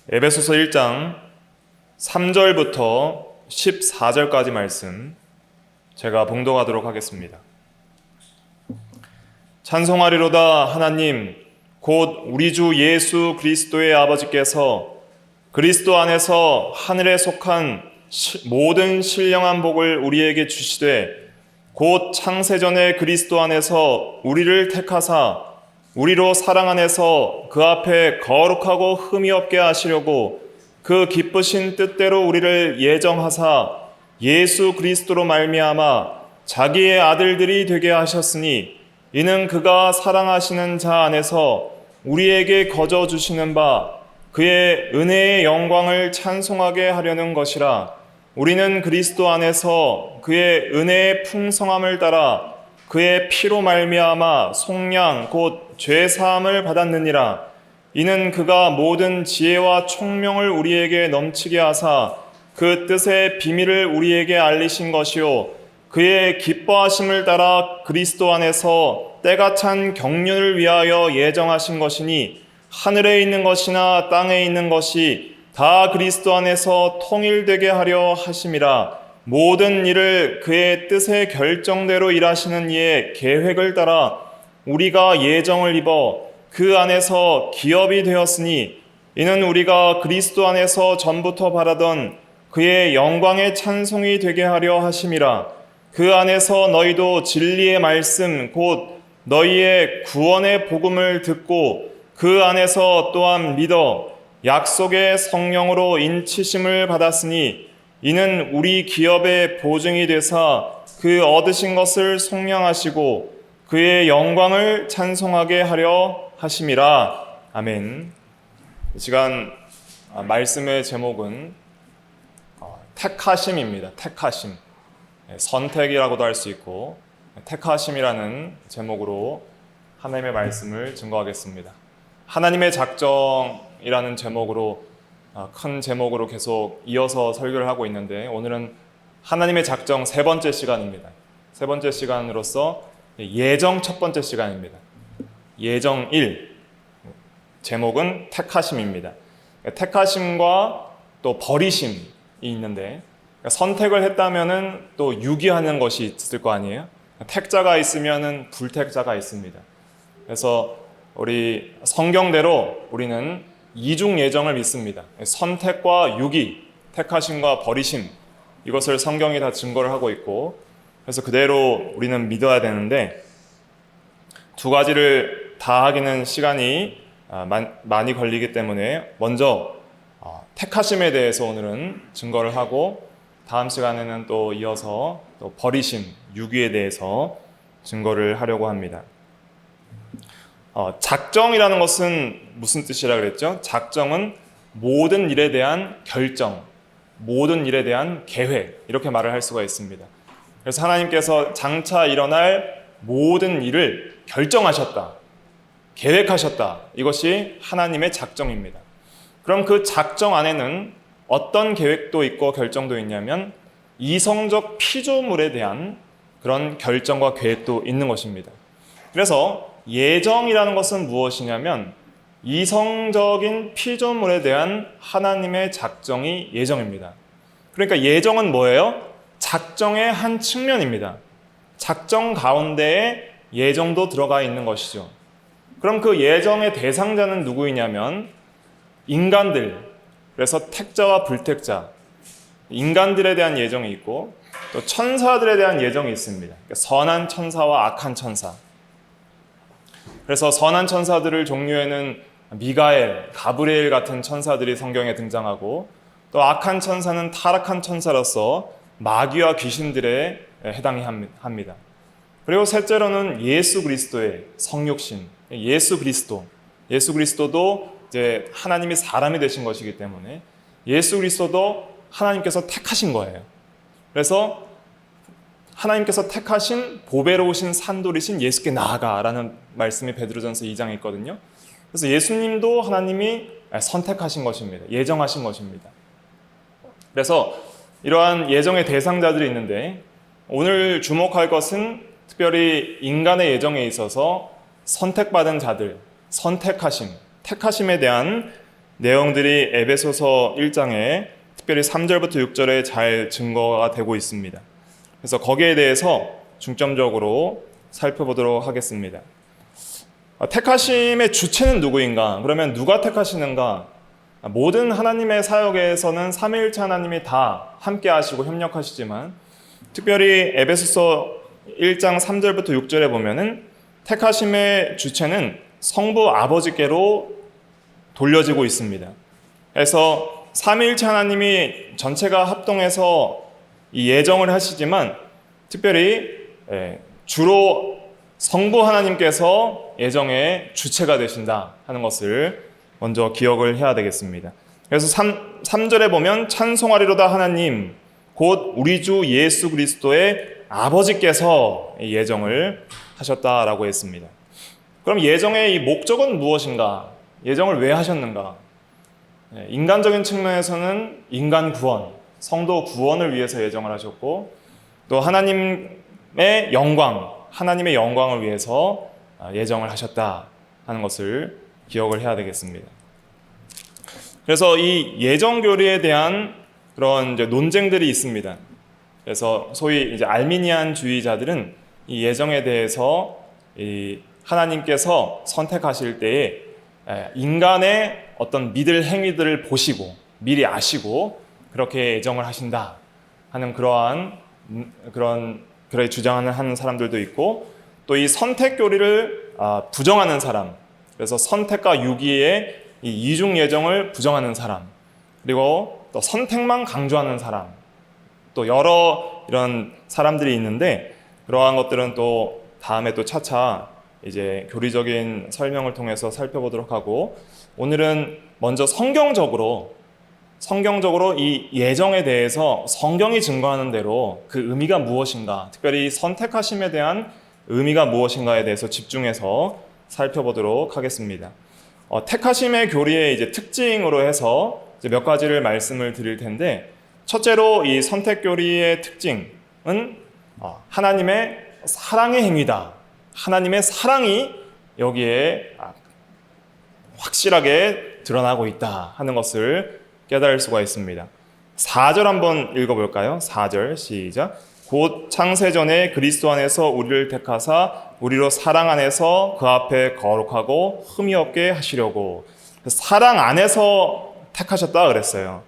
에베소서 1장 3절부터 14절까지 말씀 제가 봉독하도록 하겠습니다. 찬송하리로다 하나님 곧 우리 주 예수 그리스도의 아버지께서 그리스도 안에서 하늘에 속한 모든 신령한 복을 우리에게 주시되 곧 창세전에 그리스도 안에서 우리를 택하사 우리로 사랑 안에서 그 앞에 거룩하고 흠이 없게 하시려고 그 기쁘신 뜻대로 우리를 예정하사 예수 그리스도로 말미암아 자기의 아들들이 되게 하셨으니 이는 그가 사랑하시는 자 안에서 우리에게 거저 주시는 바 그의 은혜의 영광을 찬송하게 하려는 것이라. 우리는 그리스도 안에서 그의 은혜의 풍성함을 따라 그의 피로 말미암아 속량 곧 죄사함을 받았느니라. 이는 그가 모든 지혜와 총명을 우리에게 넘치게 하사 그 뜻의 비밀을 우리에게 알리신 것이요 그의 기뻐하심을 따라 그리스도 안에서 때가 찬 경륜을 위하여 예정하신 것이니 하늘에 있는 것이나 땅에 있는 것이 다 그리스도 안에서 통일되게 하려 하심이라. 모든 일을 그의 뜻의 결정대로 일하시는 이의 계획을 따라 우리가 예정을 입어 그 안에서 기업이 되었으니 이는 우리가 그리스도 안에서 전부터 바라던 그의 영광의 찬송이 되게 하려 하심이라. 그 안에서 너희도 진리의 말씀 곧 너희의 구원의 복음을 듣고 그 안에서 또한 믿어 약속의 성령으로 인치심을 받았으니 이는 우리 기업의 보증이 되사 그 얻으신 것을 속량하시고 그의 영광을 찬송하게 하려 하심이라. 아멘. 이 시간 말씀의 제목은 택하심입니다. 택하심. 선택이라고도 할 수 있고 택하심이라는 제목으로 하나님의 말씀을 증거하겠습니다. 하나님의 작정이라는 제목으로 큰 제목으로 계속 이어서 설교를 하고 있는데 오늘은 하나님의 작정 세 번째 시간입니다. 세 번째 시간으로서 예정 첫 번째 시간입니다. 예정 1 제목은 택하심입니다. 택하심과 또 버리심이 있는데 선택을 했다면은 또 유기하는 것이 있을 거 아니에요? 택자가 있으면은 불택자가 있습니다. 그래서 우리 성경대로 우리는 이중 예정을 믿습니다. 선택과 유기, 택하심과 버리심 이것을 성경이 다 증거를 하고 있고 그래서 그대로 우리는 믿어야 되는데 두 가지를 다 하기는 시간이 많이 걸리기 때문에 먼저 택하심에 대해서 오늘은 증거를 하고 다음 시간에는 또 이어서 또 버리심, 유기에 대해서 증거를 하려고 합니다. 작정이라는 것은 무슨 뜻이라 그랬죠? 작정은 모든 일에 대한 결정, 모든 일에 대한 계획 이렇게 말을 할 수가 있습니다. 그래서 하나님께서 장차 일어날 모든 일을 결정하셨다, 계획하셨다. 이것이 하나님의 작정입니다. 그럼 그 작정 안에는 어떤 계획도 있고 결정도 있냐면 이성적 피조물에 대한 그런 결정과 계획도 있는 것입니다. 그래서 예정이라는 것은 무엇이냐면 이성적인 피조물에 대한 하나님의 작정이 예정입니다. 그러니까 예정은 뭐예요? 작정의 한 측면입니다. 작정 가운데에 예정도 들어가 있는 것이죠. 그럼 그 예정의 대상자는 누구이냐면 인간들, 그래서 택자와 불택자, 인간들에 대한 예정이 있고 또 천사들에 대한 예정이 있습니다. 그러니까 선한 천사와 악한 천사. 그래서 선한 천사들을 종류에는 미가엘, 가브리엘 같은 천사들이 성경에 등장하고 또 악한 천사는 타락한 천사로서 마귀와 귀신들에 해당이 합니다. 그리고 셋째로는 예수 그리스도의 성육신, 예수 그리스도도 이제 하나님이 사람이 되신 것이기 때문에 예수 그리스도도 하나님께서 택하신 거예요. 그래서 하나님께서 택하신 보배로우신 산돌이신 예수께 나아가라는 말씀이 베드로전서 2장에 있거든요. 그래서 예수님도 하나님이 선택하신 것입니다. 예정하신 것입니다. 그래서 이러한 예정의 대상자들이 있는데 오늘 주목할 것은 특별히 인간의 예정에 있어서 선택받은 자들, 택하심에 대한 내용들이 에베소서 1장에 특별히 3절부터 6절에 잘 증거가 되고 있습니다. 그래서 거기에 대해서 중점적으로 살펴보도록 하겠습니다. 택하심의 주체는 누구인가? 그러면 누가 택하시는가? 모든 하나님의 사역에서는 삼위일체 하나님이 다 함께 하시고 협력하시지만 특별히 에베소서 1장 3절부터 6절에 보면은 택하심의 주체는 성부 아버지께로 돌려지고 있습니다. 그래서 삼위일체 하나님이 전체가 합동해서 이 예정을 하시지만 특별히 주로 성부 하나님께서 예정의 주체가 되신다 하는 것을 먼저 기억을 해야 되겠습니다. 그래서 3절에 보면 찬송하리로다 하나님 곧 우리 주 예수 그리스도의 아버지께서 예정을 하셨다라고 했습니다. 그럼 예정의 이 목적은 무엇인가? 예정을 왜 하셨는가? 인간적인 측면에서는 인간 구원, 성도 구원을 위해서 예정을 하셨고 또 하나님의 영광을 위해서 예정을 하셨다 하는 것을 기억을 해야 되겠습니다. 그래서 이 예정 교리에 대한 그런 이제 논쟁들이 있습니다. 그래서 소위 이제 알미니안주의자들은 이 예정에 대해서 이 하나님께서 선택하실 때에 인간의 어떤 믿을 행위들을 보시고 미리 아시고 그렇게 예정을 하신다 하는 그렇게 주장하는 사람들도 있고 또 이 선택 교리를 부정하는 사람, 그래서 선택과 유기의 이 이중 예정을 부정하는 사람, 그리고 또 선택만 강조하는 사람, 또 여러 이런 사람들이 있는데 그러한 것들은 또 다음에 또 차차 이제 교리적인 설명을 통해서 살펴보도록 하고 오늘은 먼저 성경적으로 이 예정에 대해서 성경이 증거하는 대로 그 의미가 무엇인가, 특별히 선택하심에 대한 의미가 무엇인가에 대해서 집중해서 살펴보도록 하겠습니다. 택하심의 교리의 이제 특징으로 해서 이제 몇 가지를 말씀을 드릴 텐데 첫째로 이 선택 교리의 특징은 하나님의 사랑의 행위다. 하나님의 사랑이 여기에 확실하게 드러나고 있다 하는 것을 깨달을 수가 있습니다. 4절 한번 읽어볼까요? 4절 시작. 곧 창세전에 그리스도 안에서 우리를 택하사 우리로 사랑 안에서 그 앞에 거룩하고 흠이 없게 하시려고. 사랑 안에서 택하셨다 그랬어요.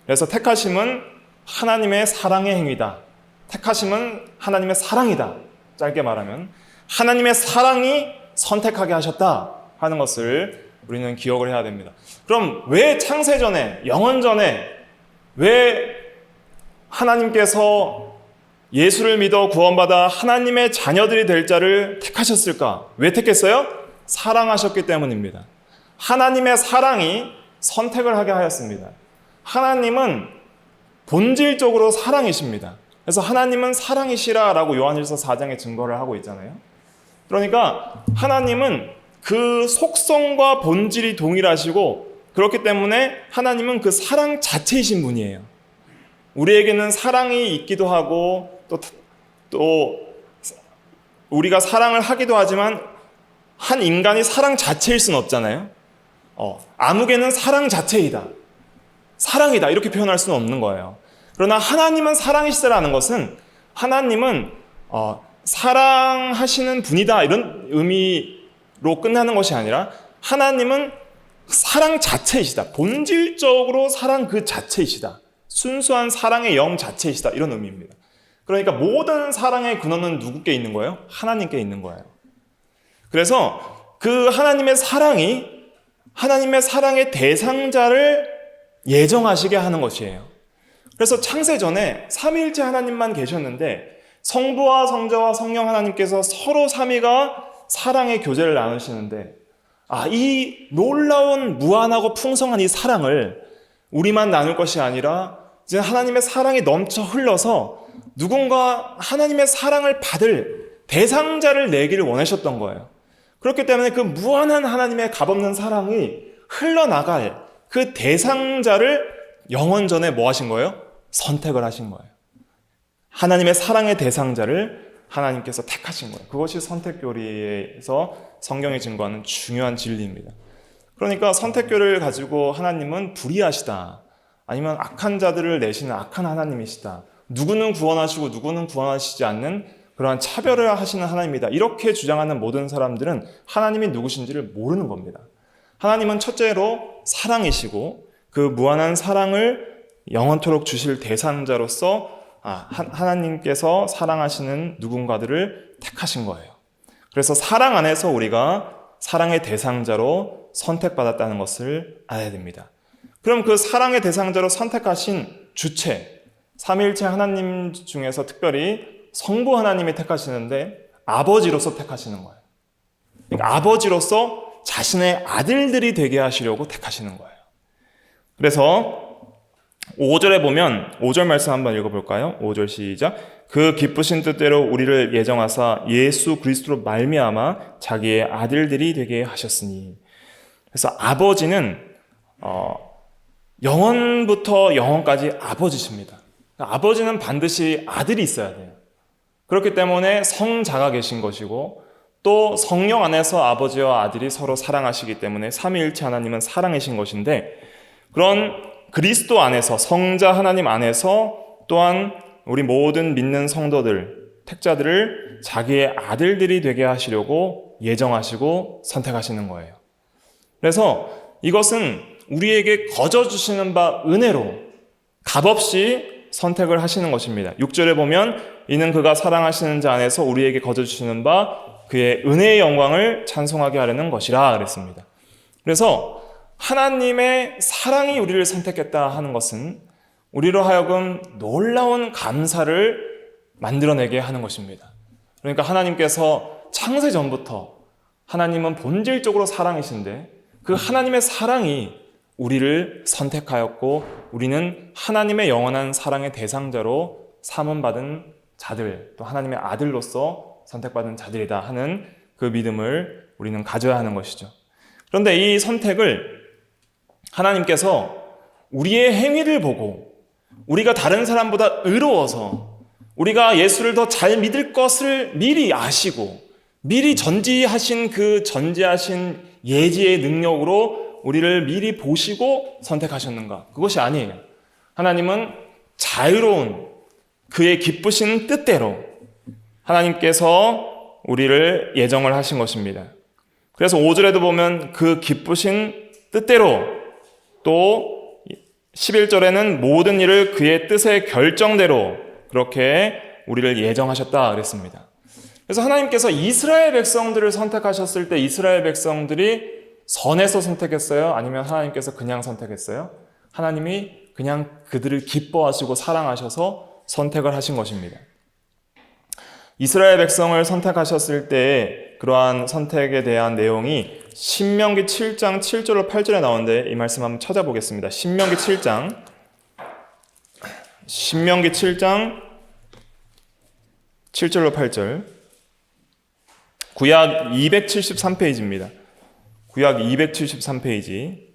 그래서 택하심은 하나님의 사랑의 행위다. 택하심은 하나님의 사랑이다. 짧게 말하면 하나님의 사랑이 선택하게 하셨다 하는 것을 우리는 기억을 해야 됩니다. 그럼 왜 창세전에, 영원전에 왜 하나님께서 예수를 믿어 구원받아 하나님의 자녀들이 될 자를 택하셨을까? 왜 택했어요? 사랑하셨기 때문입니다. 하나님의 사랑이 선택을 하게 하였습니다. 하나님은 본질적으로 사랑이십니다. 그래서 하나님은 사랑이시라라고 요한일서 4장에 증거를 하고 있잖아요. 그러니까 하나님은 그 속성과 본질이 동일하시고 그렇기 때문에 하나님은 그 사랑 자체이신 분이에요. 우리에게는 사랑이 있기도 하고 또 우리가 사랑을 하기도 하지만 한 인간이 사랑 자체일 수는 없잖아요. 아무개는 사랑 자체이다. 사랑이다. 이렇게 표현할 수는 없는 거예요. 그러나 하나님은 사랑이시다라는 것은 하나님은 사랑하시는 분이다. 이런 의미로 끝나는 것이 아니라 하나님은 사랑 자체이시다. 본질적으로 사랑 그 자체이시다. 순수한 사랑의 영 자체이시다. 이런 의미입니다. 그러니까 모든 사랑의 근원은 누구께 있는 거예요? 하나님께 있는 거예요. 그래서 그 하나님의 사랑의 대상자를 예정하시게 하는 것이에요. 그래서 창세전에 삼위일체 하나님만 계셨는데 성부와 성자와 성령 하나님께서 서로 삼위가 사랑의 교제를 나누시는데 이 놀라운 무한하고 풍성한 이 사랑을 우리만 나눌 것이 아니라 이제 하나님의 사랑이 넘쳐 흘러서 누군가 하나님의 사랑을 받을 대상자를 내기를 원하셨던 거예요. 그렇기 때문에 그 무한한 하나님의 값없는 사랑이 흘러나갈 그 대상자를 영원전에 뭐 하신 거예요? 선택을 하신 거예요. 하나님의 사랑의 대상자를 하나님께서 택하신 거예요. 그것이 선택교리에서 성경이 증거하는 중요한 진리입니다. 그러니까 선택교를 가지고 하나님은 불의하시다, 아니면 악한 자들을 내시는 악한 하나님이시다, 누구는 구원하시고 누구는 구원하시지 않는 그러한 차별을 하시는 하나님이다, 이렇게 주장하는 모든 사람들은 하나님이 누구신지를 모르는 겁니다. 하나님은 첫째로 사랑이시고 그 무한한 사랑을 영원토록 주실 대상자로서 하나님께서 사랑하시는 누군가들을 택하신 거예요. 그래서 사랑 안에서 우리가 사랑의 대상자로 선택받았다는 것을 알아야 됩니다. 그럼 그 사랑의 대상자로 선택하신 주체, 삼위일체 하나님 중에서 특별히 성부 하나님이 택하시는데 아버지로서 택하시는 거예요. 그러니까 아버지로서 자신의 아들들이 되게 하시려고 택하시는 거예요. 그래서 5절에 보면 5절 말씀 한번 읽어볼까요? 5절 시작. 그 기쁘신 뜻대로 우리를 예정하사 예수 그리스도로 말미암아 자기의 아들들이 되게 하셨으니. 그래서 아버지는 영원부터 영원까지 아버지십니다. 그러니까 아버지는 반드시 아들이 있어야 돼요. 그렇기 때문에 성자가 계신 것이고 또 성령 안에서 아버지와 아들이 서로 사랑하시기 때문에 삼위일체 하나님은 사랑이신 것인데, 그런 그리스도 안에서, 성자 하나님 안에서 또한 우리 모든 믿는 성도들, 택자들을 자기의 아들들이 되게 하시려고 예정하시고 선택하시는 거예요. 그래서 이것은 우리에게 거저 주시는 바 은혜로 값없이 선택을 하시는 것입니다. 6절에 보면 이는 그가 사랑하시는 자 안에서 우리에게 거저 주시는 바 그의 은혜의 영광을 찬송하게 하려는 것이라 그랬습니다. 그래서 하나님의 사랑이 우리를 선택했다 하는 것은 우리로 하여금 놀라운 감사를 만들어내게 하는 것입니다. 그러니까 하나님께서 창세 전부터 하나님은 본질적으로 사랑이신데 그 하나님의 사랑이 우리를 선택하였고 우리는 하나님의 영원한 사랑의 대상자로 삼음받은 자들, 또 하나님의 아들로서 선택받은 자들이다 하는 그 믿음을 우리는 가져야 하는 것이죠. 그런데 이 선택을 하나님께서 우리의 행위를 보고 우리가 다른 사람보다 의로워서 우리가 예수를 더 잘 믿을 것을 미리 아시고 미리 전지하신 그 전지하신 예지의 능력으로 우리를 미리 보시고 선택하셨는가? 그것이 아니에요. 하나님은 자유로운 그의 기쁘신 뜻대로 하나님께서 우리를 예정을 하신 것입니다. 그래서 5절에도 보면 그 기쁘신 뜻대로, 또 11절에는 모든 일을 그의 뜻의 결정대로 그렇게 우리를 예정하셨다 그랬습니다. 그래서 하나님께서 이스라엘 백성들을 선택하셨을 때 이스라엘 백성들이 선해서 선택했어요? 아니면 하나님께서 그냥 선택했어요? 하나님이 그냥 그들을 기뻐하시고 사랑하셔서 선택을 하신 것입니다. 이스라엘 백성을 선택하셨을 때 그러한 선택에 대한 내용이 신명기 7장 7절로 8절에 나오는데 이 말씀 한번 찾아보겠습니다. 신명기 7장 7절로 8절. 구약 273페이지입니다. 구약 273페이지.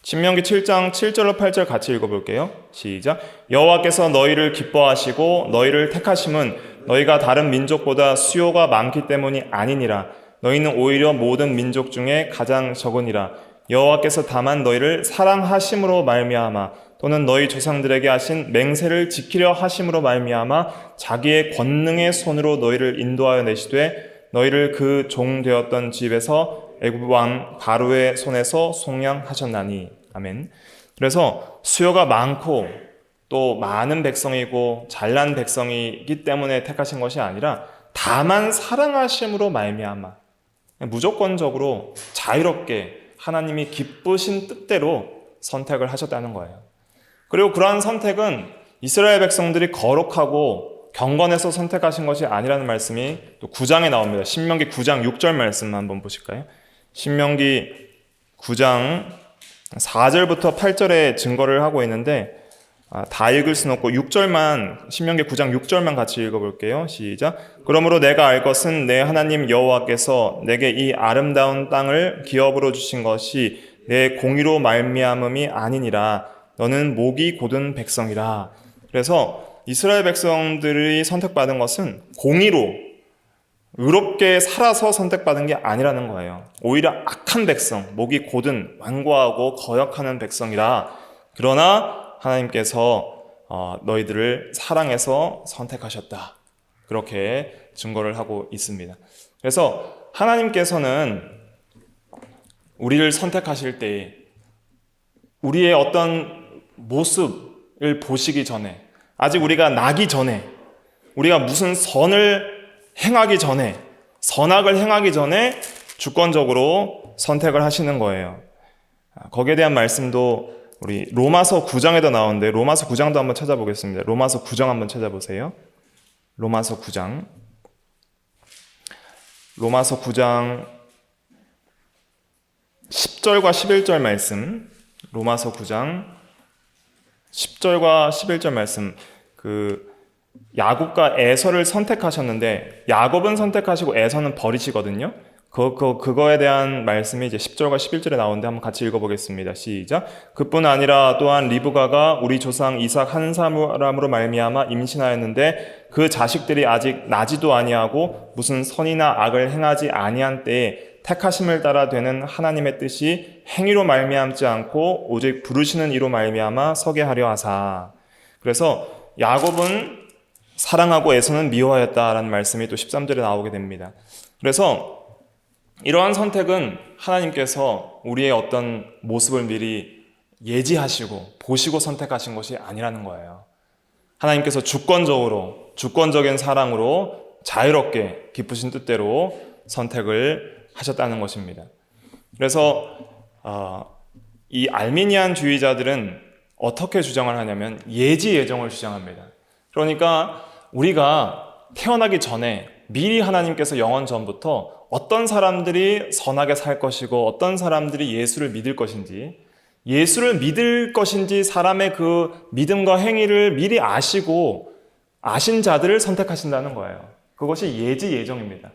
신명기 7장 7절로 8절 같이 읽어볼게요. 시작. 여호와께서 너희를 기뻐하시고 너희를 택하심은 너희가 다른 민족보다 수요가 많기 때문이 아니니라. 너희는 오히려 모든 민족 중에 가장 적으니라. 여호와께서 다만 너희를 사랑하심으로 말미암아 또는 너희 조상들에게 하신 맹세를 지키려 하심으로 말미암아 자기의 권능의 손으로 너희를 인도하여 내시되 너희를 그 종 되었던 집에서 애굽 왕 바로의 손에서 속량하셨나니. 아멘. 그래서 수요가 많고 또 많은 백성이고 잘난 백성이기 때문에 택하신 것이 아니라 다만 사랑하심으로 말미암아 무조건적으로 자유롭게 하나님이 기쁘신 뜻대로 선택을 하셨다는 거예요. 그리고 그러한 선택은 이스라엘 백성들이 거룩하고 경건해서 선택하신 것이 아니라는 말씀이 또 9장에 나옵니다. 신명기 9장 6절 말씀 한번 보실까요? 신명기 9장 4절부터 8절에 증거를 하고 있는데 다 읽을 수는 없고 6절만, 신명기 9장 6절만 같이 읽어볼게요. 시작. 그러므로 내가 알 것은 내 하나님 여호와께서 내게 이 아름다운 땅을 기업으로 주신 것이 내 공의로 말미암음이 아니니라. 너는 목이 곧은 백성이라. 그래서 이스라엘 백성들이 선택받은 것은 공의로, 의롭게 살아서 선택받은 게 아니라는 거예요. 오히려 악한 백성, 목이 곧은 완고하고 거역하는 백성이라. 그러나 하나님께서 너희들을 사랑해서 선택하셨다. 그렇게 증거를 하고 있습니다. 그래서 하나님께서는 우리를 선택하실 때 우리의 어떤 모습을 보시기 전에, 아직 우리가 나기 전에, 우리가 무슨 선을 행하기 전에, 선악을 행하기 전에 주권적으로 선택을 하시는 거예요. 거기에 대한 말씀도 우리 로마서 9장에도 나오는데, 로마서 9장도 한번 찾아보겠습니다. 로마서 9장 한번 찾아보세요. 로마서 9장 10절과 11절 말씀, 로마서 9장 10절과 11절 말씀, 야곱과 에서를 선택하셨는데 야곱은 선택하시고 에서는 버리시거든요. 그거에 대한 말씀이 이제 10절과 11절에 나오는데 한번 같이 읽어보겠습니다. 시작. 그뿐 아니라 또한 리브가가 우리 조상 이삭 한 사람으로 말미암아 임신하였는데 그 자식들이 아직 나지도 아니하고 무슨 선이나 악을 행하지 아니한 때에 택하심을 따라 되는 하나님의 뜻이 행위로 말미암지 않고 오직 부르시는 이로 말미암아 서게 하려 하사. 그래서 야곱은 사랑하고 에서는 미워하였다라는 말씀이 또 13절에 나오게 됩니다. 그래서 이러한 선택은 하나님께서 우리의 어떤 모습을 미리 예지하시고 보시고 선택하신 것이 아니라는 거예요. 하나님께서 주권적인 사랑으로 자유롭게 기쁘신 뜻대로 선택을 하셨다는 것입니다. 그래서 이 알미니안주의자들은 어떻게 주장을 하냐면 예지 예정을 주장합니다. 그러니까 우리가 태어나기 전에 미리 하나님께서 영원 전부터 어떤 사람들이 선하게 살 것이고 어떤 사람들이 예수를 믿을 것인지, 예수를 믿을 것인지 사람의 그 믿음과 행위를 미리 아시고 아신 자들을 선택하신다는 거예요. 그것이 예지 예정입니다.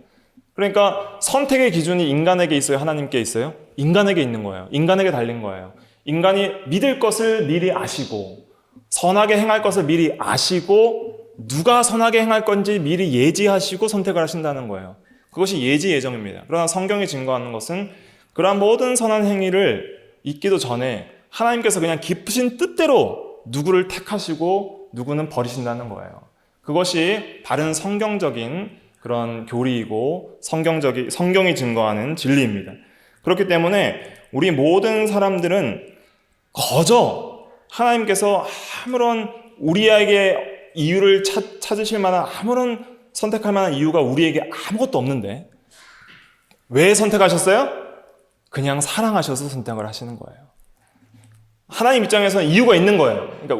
그러니까 선택의 기준이 인간에게 있어요? 하나님께 있어요? 인간에게 있는 거예요. 인간에게 달린 거예요. 인간이 믿을 것을 미리 아시고 선하게 행할 것을 미리 아시고 누가 선하게 행할 건지 미리 예지하시고 선택을 하신다는 거예요. 그것이 예지 예정입니다. 그러나 성경이 증거하는 것은 그러한 모든 선한 행위를 있기도 전에 하나님께서 그냥 깊으신 뜻대로 누구를 택하시고 누구는 버리신다는 거예요. 그것이 바른 성경적인 그런 교리이고 성경이 증거하는 진리입니다. 그렇기 때문에 우리 모든 사람들은 거저 하나님께서 아무런 우리에게 이유를 찾으실 만한 아무런 선택할 만한 이유가 우리에게 아무것도 없는데 왜 선택하셨어요? 그냥 사랑하셔서 선택을 하시는 거예요. 하나님 입장에서는 이유가 있는 거예요. 그러니까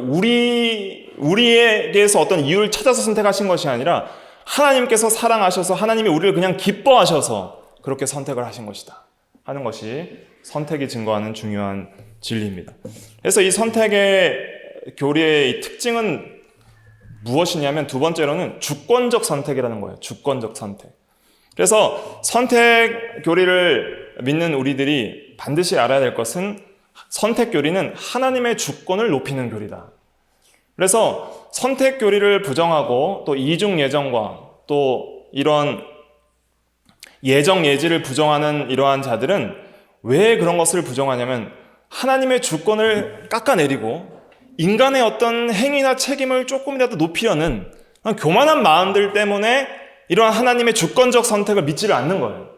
우리에게서 어떤 이유를 찾아서 선택하신 것이 아니라 하나님께서 사랑하셔서 하나님이 우리를 그냥 기뻐하셔서 그렇게 선택을 하신 것이다 하는 것이 선택이 증거하는 중요한 진리입니다. 그래서 이 선택의 교리의 특징은 무엇이냐면 두 번째로는 주권적 선택이라는 거예요. 주권적 선택. 그래서 선택 교리를 믿는 우리들이 반드시 알아야 될 것은 선택 교리는 하나님의 주권을 높이는 교리다. 그래서 선택 교리를 부정하고 또 이중 예정과 또 이런 예정 예지를 부정하는 이러한 자들은 왜 그런 것을 부정하냐면 하나님의 주권을 깎아내리고 인간의 어떤 행위나 책임을 조금이라도 높이려는 교만한 마음들 때문에 이러한 하나님의 주권적 선택을 믿지를 않는 거예요.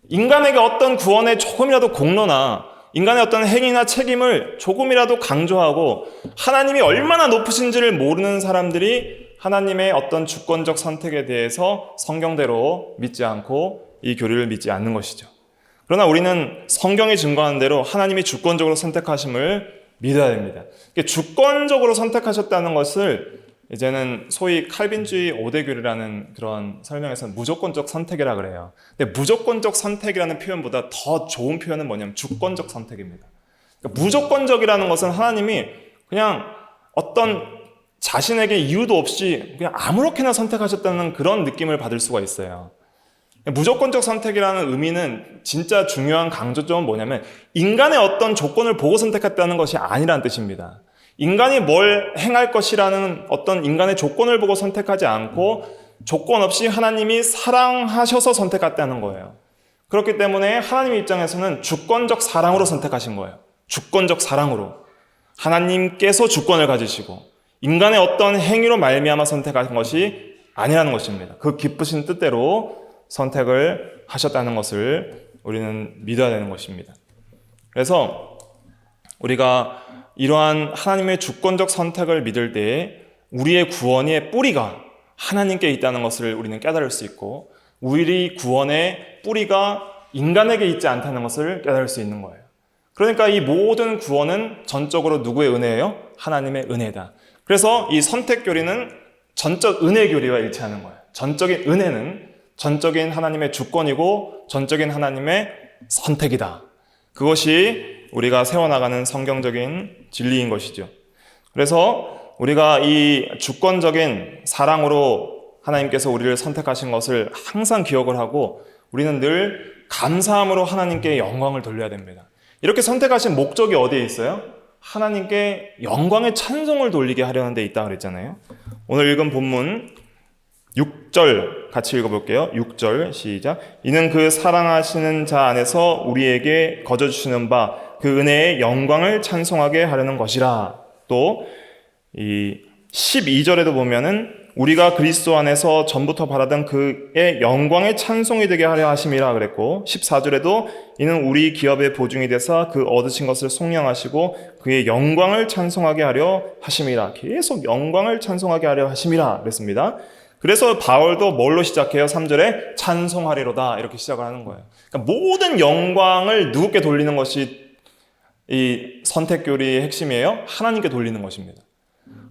인간에게 어떤 구원의 조금이라도 공로나 인간의 어떤 행위나 책임을 조금이라도 강조하고 하나님이 얼마나 높으신지를 모르는 사람들이 하나님의 어떤 주권적 선택에 대해서 성경대로 믿지 않고 이 교리를 믿지 않는 것이죠. 그러나 우리는 성경이 증거하는 대로 하나님이 주권적으로 선택하심을 믿어야 됩니다. 주권적으로 선택하셨다는 것을 이제는 소위 칼빈주의 5대 교리라는 그런 설명에서는 무조건적 선택이라 그래요. 근데 무조건적 선택이라는 표현보다 더 좋은 표현은 뭐냐면 주권적 선택입니다. 그러니까 무조건적이라는 것은 하나님이 그냥 어떤 자신에게 이유도 없이 그냥 아무렇게나 선택하셨다는 그런 느낌을 받을 수가 있어요. 무조건적 선택이라는 의미는 진짜 중요한 강조점은 뭐냐면 인간의 어떤 조건을 보고 선택했다는 것이 아니라는 뜻입니다. 인간이 뭘 행할 것이라는 어떤 인간의 조건을 보고 선택하지 않고 조건 없이 하나님이 사랑하셔서 선택했다는 거예요. 그렇기 때문에 하나님의 입장에서는 주권적 사랑으로 선택하신 거예요. 주권적 사랑으로. 하나님께서 주권을 가지시고 인간의 어떤 행위로 말미암아 선택하신 것이 아니라는 것입니다. 그 기쁘신 뜻대로 선택을 하셨다는 것을 우리는 믿어야 되는 것입니다. 그래서 우리가 이러한 하나님의 주권적 선택을 믿을 때에 우리의 구원의 뿌리가 하나님께 있다는 것을 우리는 깨달을 수 있고 우리 구원의 뿌리가 인간에게 있지 않다는 것을 깨달을 수 있는 거예요. 그러니까 이 모든 구원은 전적으로 누구의 은혜예요? 하나님의 은혜다. 그래서 이 선택교리는 전적 은혜교리와 일치하는 거예요. 전적인 은혜는 전적인 하나님의 주권이고 전적인 하나님의 선택이다. 그것이 우리가 세워나가는 성경적인 진리인 것이죠. 그래서 우리가 이 주권적인 사랑으로 하나님께서 우리를 선택하신 것을 항상 기억을 하고 우리는 늘 감사함으로 하나님께 영광을 돌려야 됩니다. 이렇게 선택하신 목적이 어디에 있어요? 하나님께 영광의 찬송을 돌리게 하려는 데 있다 그랬잖아요. 오늘 읽은 본문 6절 같이 읽어볼게요. 6절 시작. 이는 그 사랑하시는 자 안에서 우리에게 거저주시는 바 그 은혜의 영광을 찬송하게 하려는 것이라. 또 이 12절에도 보면은 우리가 그리스도 안에서 전부터 바라던 그의 영광의 찬송이 되게 하려 하심이라 그랬고 14절에도 이는 우리 기업의 보증이 되사 그 얻으신 것을 속량하시고 그의 영광을 찬송하게 하려 하심이라. 계속 영광을 찬송하게 하려 하심이라 그랬습니다. 그래서 바울도 뭘로 시작해요? 3절에 찬송하리로다 이렇게 시작을 하는 거예요. 그러니까 모든 영광을 누구께 돌리는 것이 이 선택교리의 핵심이에요? 하나님께 돌리는 것입니다.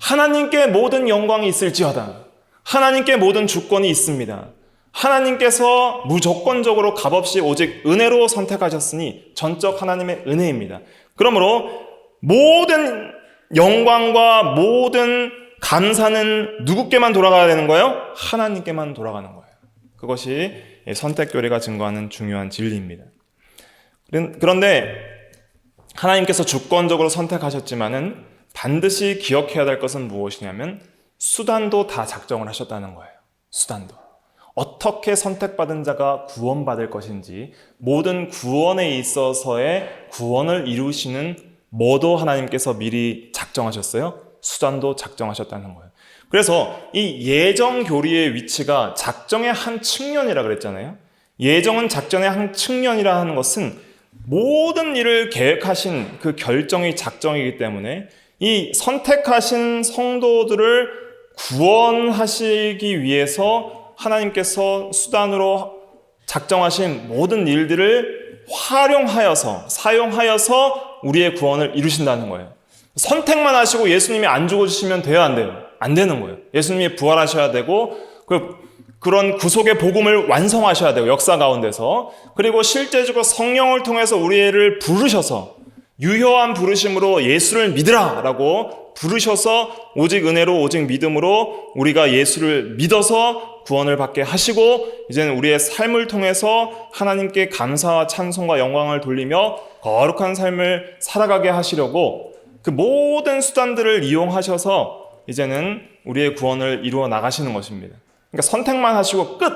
하나님께 모든 영광이 있을지어다. 하나님께 모든 주권이 있습니다. 하나님께서 무조건적으로 값없이 오직 은혜로 선택하셨으니 전적 하나님의 은혜입니다. 그러므로 모든 영광과 모든 감사는 누구께만 돌아가야 되는 거예요? 하나님께만 돌아가는 거예요. 그것이 선택교리가 증거하는 중요한 진리입니다. 그런데 하나님께서 주권적으로 선택하셨지만은 반드시 기억해야 될 것은 무엇이냐면 수단도 다 작정을 하셨다는 거예요. 수단도. 어떻게 선택받은 자가 구원받을 것인지 모든 구원에 있어서의 구원을 이루시는 뭐도 하나님께서 미리 작정하셨어요. 수단도 작정하셨다는 거예요. 그래서 이 예정교리의 위치가 작정의 한 측면이라 그랬잖아요. 예정은 작전의 한 측면이라 하는 것은 모든 일을 계획하신 그 결정이 작정이기 때문에 이 선택하신 성도들을 구원하시기 위해서 하나님께서 수단으로 작정하신 모든 일들을 활용하여서 사용하여서 우리의 구원을 이루신다는 거예요. 선택만 하시고 예수님이 안 죽어주시면 돼요, 안 돼요? 안 되는 거예요. 예수님이 부활하셔야 되고 그런 구속의 복음을 완성하셔야 되고 역사 가운데서 그리고 실제적으로 성령을 통해서 우리를 부르셔서 유효한 부르심으로 예수를 믿으라 라고 부르셔서 오직 은혜로 오직 믿음으로 우리가 예수를 믿어서 구원을 받게 하시고 이제는 우리의 삶을 통해서 하나님께 감사와 찬송과 영광을 돌리며 거룩한 삶을 살아가게 하시려고 그 모든 수단들을 이용하셔서 이제는 우리의 구원을 이루어 나가시는 것입니다. 그러니까 선택만 하시고 끝!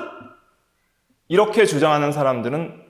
이렇게 주장하는 사람들은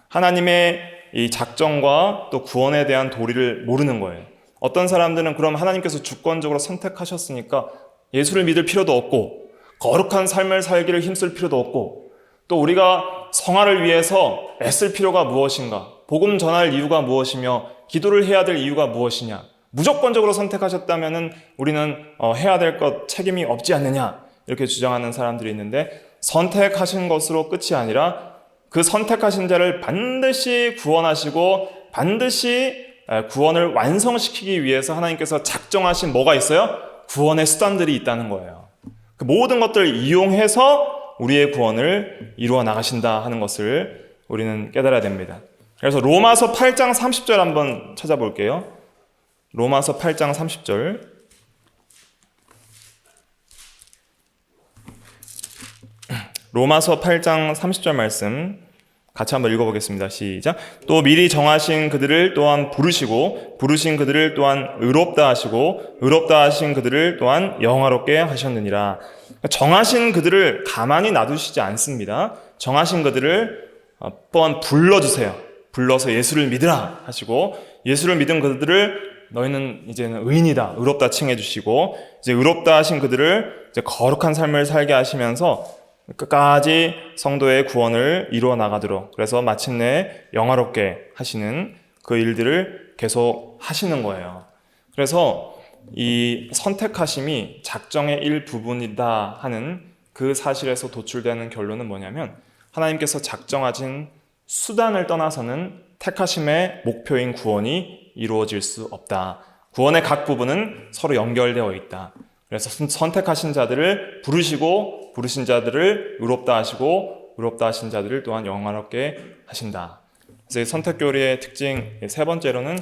하나님의 이 작정과 또 구원에 대한 도리를 모르는 거예요. 어떤 사람들은 그럼 하나님께서 주권적으로 선택하셨으니까 예수를 믿을 필요도 없고 거룩한 삶을 살기를 힘쓸 필요도 없고 또 우리가 성화를 위해서 애쓸 필요가 무엇인가? 복음 전할 이유가 무엇이며 기도를 해야 될 이유가 무엇이냐? 무조건적으로 선택하셨다면 우리는 해야 될 것 책임이 없지 않느냐? 이렇게 주장하는 사람들이 있는데 선택하신 것으로 끝이 아니라 그 선택하신 자를 반드시 구원하시고 반드시 구원을 완성시키기 위해서 하나님께서 작정하신 뭐가 있어요? 구원의 수단들이 있다는 거예요. 그 모든 것들을 이용해서 우리의 구원을 이루어 나가신다 하는 것을 우리는 깨달아야 됩니다. 그래서 로마서 8장 30절 한번 찾아볼게요. 로마서 8장 30절. 로마서 8장 30절 말씀 같이 한번 읽어보겠습니다. 시작. 또 미리 정하신 그들을 또한 부르시고 부르신 그들을 또한 의롭다 하시고 의롭다 하신 그들을 또한 영화롭게 하셨느니라. 정하신 그들을 가만히 놔두시지 않습니다. 정하신 그들을 한번 불러주세요. 불러서 예수를 믿으라 하시고, 예수를 믿은 그들을 너희는 이제는 의인이다, 의롭다 칭해 주시고, 이제 의롭다 하신 그들을 이제 거룩한 삶을 살게 하시면서 끝까지 성도의 구원을 이루어 나가도록, 그래서 마침내 영화롭게 하시는 그 일들을 계속 하시는 거예요. 그래서 이 선택하심이 작정의 일부분이다 하는 그 사실에서 도출되는 결론은 뭐냐면, 하나님께서 작정하신 수단을 떠나서는 택하심의 목표인 구원이 이루어질 수 없다. 구원의 각 부분은 서로 연결되어 있다. 그래서 선택하신 자들을 부르시고, 부르신 자들을 의롭다 하시고, 의롭다 하신 자들을 또한 영원하게 하신다. 그래서 선택교리의 특징 세 번째로는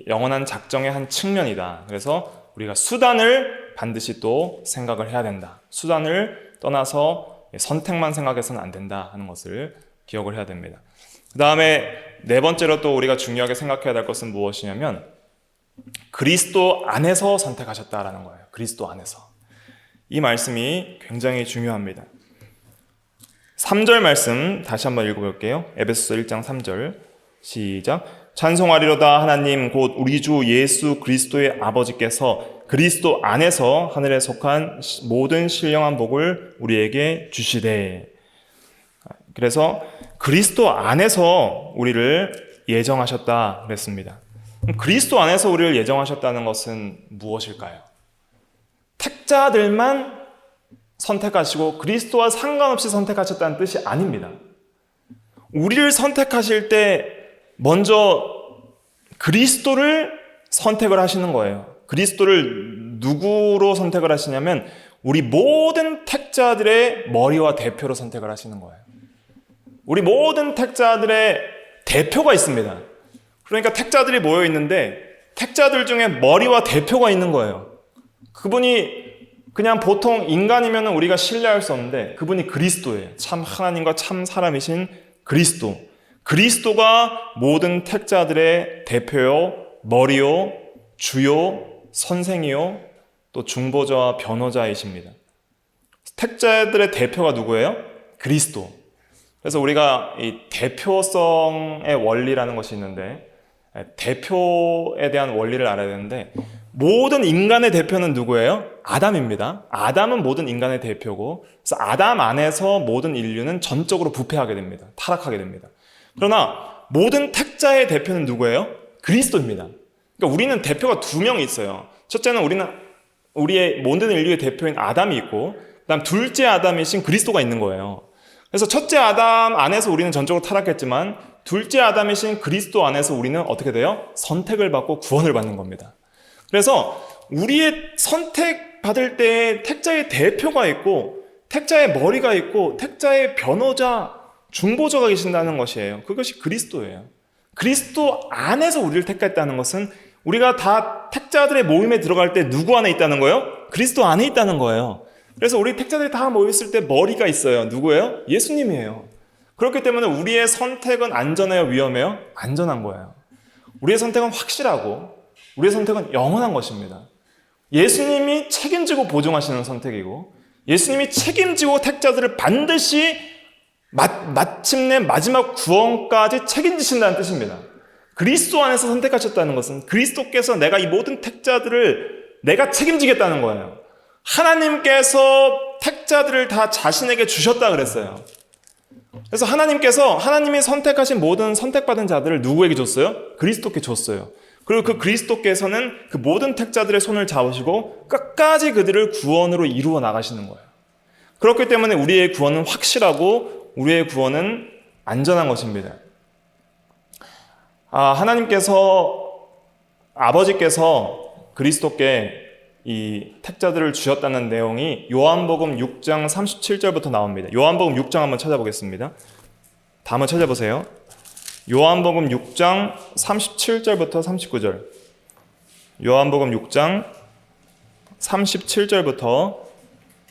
영원한 작정의 한 측면이다. 그래서 우리가 수단을 반드시 또 생각을 해야 된다. 수단을 떠나서 선택만 생각해서는 안 된다 하는 것을 기억을 해야 됩니다. 그 다음에 네 번째로 또 우리가 중요하게 생각해야 될 것은 무엇이냐면, 그리스도 안에서 선택하셨다라는 거예요. 그리스도 안에서. 이 말씀이 굉장히 중요합니다. 3절 말씀 다시 한번 읽어볼게요. 에베소서 1장 3절 시작. 찬송하리로다 하나님 곧 우리 주 예수 그리스도의 아버지께서 그리스도 안에서 하늘에 속한 모든 신령한 복을 우리에게 주시되. 그래서 그리스도 안에서 우리를 예정하셨다 그랬습니다. 그리스도 안에서 우리를 예정하셨다는 것은 무엇일까요? 택자들만 선택하시고 그리스도와 상관없이 선택하셨다는 뜻이 아닙니다. 우리를 선택하실 때 먼저 그리스도를 선택을 하시는 거예요. 그리스도를 누구로 선택을 하시냐면 우리 모든 택자들의 머리와 대표로 선택을 하시는 거예요. 우리 모든 택자들의 대표가 있습니다. 그러니까 택자들이 모여 있는데 택자들 중에 머리와 대표가 있는 거예요. 그분이 그냥 보통 인간이면 우리가 신뢰할 수 없는데 그분이 그리스도예요. 참 하나님과 참 사람이신 그리스도. 그리스도가 모든 택자들의 대표요, 머리요, 주요, 선생이요, 또 중보자와 변호자이십니다. 택자들의 대표가 누구예요? 그리스도. 그래서 우리가 이 대표성의 원리라는 것이 있는데, 대표에 대한 원리를 알아야 되는데, 모든 인간의 대표는 누구예요? 아담입니다. 아담은 모든 인간의 대표고, 그래서 아담 안에서 모든 인류는 전적으로 부패하게 됩니다. 타락하게 됩니다. 그러나 모든 택자의 대표는 누구예요? 그리스도입니다. 그러니까 우리는 대표가 두 명이 있어요. 첫째는 우리의 모든 인류의 대표인 아담이 있고, 그다음 둘째 아담이신 그리스도가 있는 거예요. 그래서 첫째 아담 안에서 우리는 전적으로 타락했지만 둘째 아담이신 그리스도 안에서 우리는 어떻게 돼요? 선택을 받고 구원을 받는 겁니다. 그래서 우리의 선택받을 때 택자의 대표가 있고 택자의 머리가 있고 택자의 변호자, 중보자가 계신다는 것이에요. 그것이 그리스도예요. 그리스도 안에서 우리를 택했다는 것은 우리가 다 택자들의 모임에 들어갈 때 누구 안에 있다는 거예요? 그리스도 안에 있다는 거예요. 그래서 우리 택자들이 다 모였을 때 머리가 있어요. 누구예요? 예수님이에요. 그렇기 때문에 우리의 선택은 안전해요? 위험해요? 안전한 거예요. 우리의 선택은 확실하고 우리의 선택은 영원한 것입니다. 예수님이 책임지고 보증하시는 선택이고 예수님이 책임지고 택자들을 반드시 마침내 마지막 구원까지 책임지신다는 뜻입니다. 그리스도 안에서 선택하셨다는 것은 그리스도께서 내가 이 모든 택자들을 내가 책임지겠다는 거예요. 하나님께서 택자들을 다 자신에게 주셨다 그랬어요. 그래서 하나님이 선택하신 모든 선택받은 자들을 누구에게 줬어요? 그리스도께 줬어요. 그리고 그 그리스도께서는 그 모든 택자들의 손을 잡으시고 끝까지 그들을 구원으로 이루어 나가시는 거예요. 그렇기 때문에 우리의 구원은 확실하고 우리의 구원은 안전한 것입니다. 아버지께서 그리스도께 이 택자들을 주셨다는 내용이 요한복음 6장 37절부터 나옵니다. 요한복음 6장 한번 찾아보겠습니다. 다 한번 찾아보세요. 요한복음 6장 37절부터 39절. 요한복음 6장 37절부터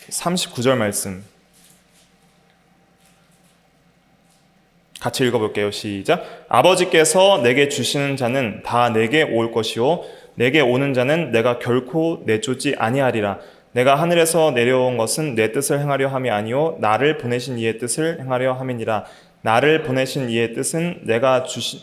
39절 말씀. 같이 읽어볼게요. 시작. 아버지께서 내게 주시는 자는 다 내게 올 것이요 내게 오는 자는 내가 결코 내쫓지 아니하리라. 내가 하늘에서 내려온 것은 내 뜻을 행하려 함이 아니요 나를 보내신 이의 뜻을 행하려 함이니라. 나를 보내신 이의 뜻은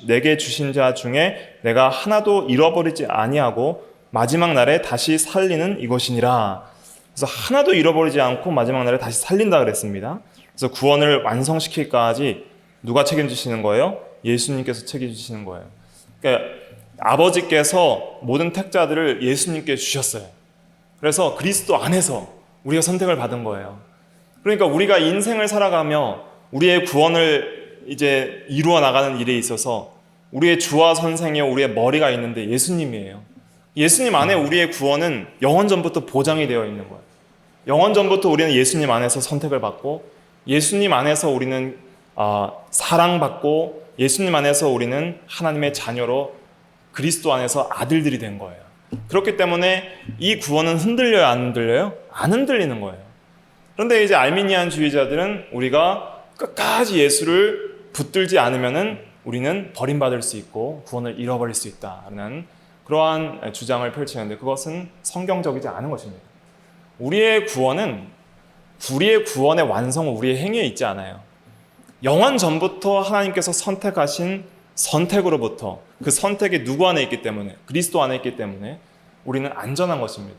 내게 주신 자 중에 내가 하나도 잃어버리지 아니하고 마지막 날에 다시 살리는 이것이니라. 그래서 하나도 잃어버리지 않고 마지막 날에 다시 살린다 그랬습니다. 그래서 구원을 완성시킬까지 누가 책임지시는 거예요? 예수님께서 책임지시는 거예요. 그러니까 아버지께서 모든 택자들을 예수님께 주셨어요. 그래서 그리스도 안에서 우리가 선택을 받은 거예요. 그러니까 우리가 인생을 살아가며 우리의 구원을 이제 이루어 나가는 일에 있어서 우리의 주와 선생이요 우리의 머리가 있는데 예수님이에요. 예수님 안에 우리의 구원은 영원전부터 보장이 되어 있는 거예요. 영원전부터 우리는 예수님 안에서 선택을 받고 예수님 안에서 우리는 사랑받고 예수님 안에서 우리는 하나님의 자녀로 그리스도 안에서 아들들이 된 거예요. 그렇기 때문에 이 구원은 흔들려요, 안 흔들려요? 안 흔들리는 거예요. 그런데 이제 알미니안주의자들은 우리가 끝까지 예수를 붙들지 않으면은 우리는 버림받을 수 있고 구원을 잃어버릴 수 있다는 그러한 주장을 펼치는데 그것은 성경적이지 않은 것입니다. 우리의 구원의 완성은 우리의 행위에 있지 않아요. 영원 전부터 하나님께서 선택하신 선택으로부터 그 선택이 누구 안에 있기 때문에 그리스도 안에 있기 때문에 우리는 안전한 것입니다.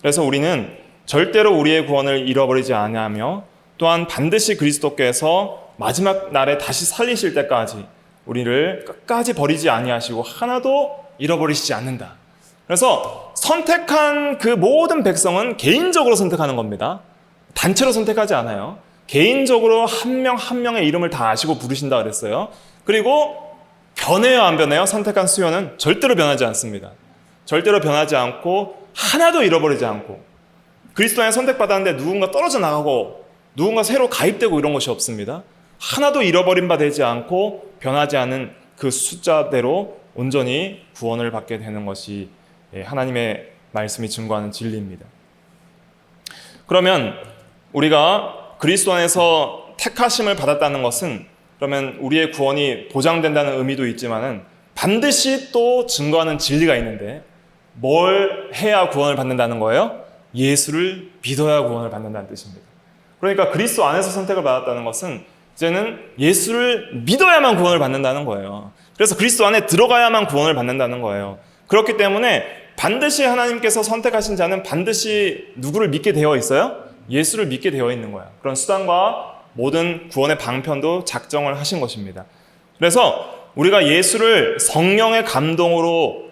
그래서 우리는 절대로 우리의 구원을 잃어버리지 아니하며 또한 반드시 그리스도께서 마지막 날에 다시 살리실 때까지 우리를 끝까지 버리지 아니하시고 하나도 잃어버리시지 않는다. 그래서 선택한 그 모든 백성은 개인적으로 선택하는 겁니다. 단체로 선택하지 않아요. 개인적으로 한 명 한 명의 이름을 다 아시고 부르신다 그랬어요. 그리고 변해요, 안 변해요? 선택한 수요는 절대로 변하지 않습니다. 절대로 변하지 않고 하나도 잃어버리지 않고 그리스도 안에 선택받았는데 누군가 떨어져 나가고 누군가 새로 가입되고 이런 것이 없습니다. 하나도 잃어버린 바 되지 않고 변하지 않은 그 숫자대로 온전히 구원을 받게 되는 것이 하나님의 말씀이 증거하는 진리입니다. 그러면 우리가 그리스도 안에서 택하심을 받았다는 것은 그러면 우리의 구원이 보장된다는 의미도 있지만은 반드시 또 증거하는 진리가 있는데 뭘 해야 구원을 받는다는 거예요? 예수를 믿어야 구원을 받는다는 뜻입니다. 그러니까 그리스도 안에서 선택을 받았다는 것은 이제는 예수를 믿어야만 구원을 받는다는 거예요. 그래서 그리스도 안에 들어가야만 구원을 받는다는 거예요. 그렇기 때문에 반드시 하나님께서 선택하신 자는 반드시 누구를 믿게 되어 있어요? 예수를 믿게 되어 있는 거예요. 그런 수단과 모든 구원의 방편도 작정을 하신 것입니다. 그래서 우리가 예수를 성령의 감동으로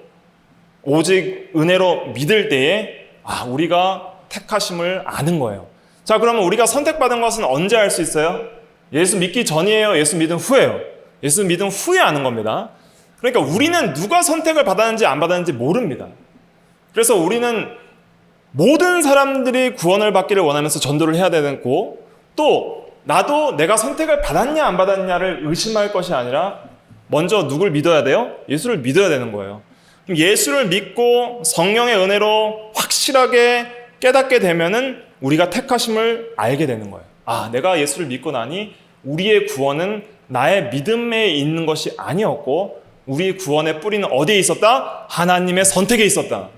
오직 은혜로 믿을 때에 우리가 택하심을 아는 거예요. 자, 그러면 우리가 선택받은 것은 언제 알 수 있어요? 예수 믿기 전이에요? 예수 믿은 후에요? 예수 믿은 후에 아는 겁니다. 그러니까 우리는 누가 선택을 받았는지 안 받았는지 모릅니다. 그래서 우리는 모든 사람들이 구원을 받기를 원하면서 전도를 해야 되고 또 나도 내가 선택을 받았냐 안 받았냐를 의심할 것이 아니라 먼저 누굴 믿어야 돼요? 예수를 믿어야 되는 거예요. 예수를 믿고 성령의 은혜로 확실하게 깨닫게 되면은 우리가 택하심을 알게 되는 거예요. 내가 예수를 믿고 나니 우리의 구원은 나의 믿음에 있는 것이 아니었고 우리 구원의 뿌리는 어디에 있었다? 하나님의 선택에 있었다.